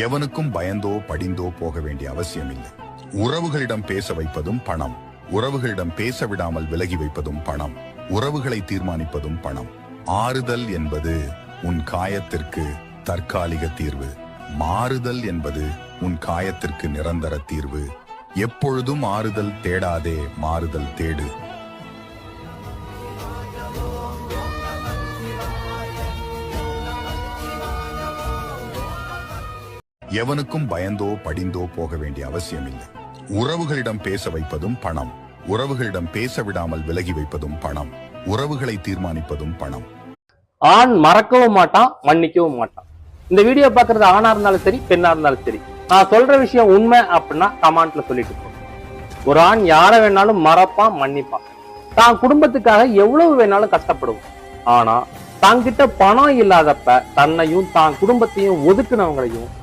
எவனுக்கும் பயந்தோ படிந்தோ போக வேண்டிய அவசியமில்லை. உறவுகளிடம் பேச வைப்பதும் பணம், உறவுகளிடம் பேச விடாமல் விலகி வைப்பதும் பணம், உறவுகளை தீர்மானிப்பதும் பணம். ஆறுதல் என்பது உன் காயத்திற்கு தற்காலிக தீர்வு, மாறுதல் என்பது உன் காயத்திற்கு நிரந்தர தீர்வு. எப்பொழுதும் ஆறுதல் தேடாதே, மாறுதல் தேடு. எவனுக்கும் பயந்தோ படிந்தோ போக வேண்டிய அவசியமில்லை. உறவுகளிடம் பேச வைப்பதும் பணம், உறவுகளிடம் பேச விடாமல் விலகி வைப்பதும் பணம், உறவுகளை தீர்மானிப்பதும் பணம். ஆண் மறக்கவும் மாட்டான், மன்னிக்கவும் மாட்டான். இந்த வீடியோ பாக்குறது ஆணா இருந்தாலும் சரி, பெண்ணா இருந்தாலும் சரி, நான் சொல்ற விஷயம் உண்மை அப்படின்னா கமெண்ட்ல சொல்லிட்டு போ. ஒரு ஆண் யார வேணாலும் மறப்பான், மன்னிப்பான். தான் குடும்பத்துக்காக எவ்வளவு வேணாலும் கஷ்டப்படுவோம். ஆனா தாங்கிட்ட பணம் இல்லாதப்ப தன்னையும் தான் குடும்பத்தையும் ஒதுக்குனவங்களையும்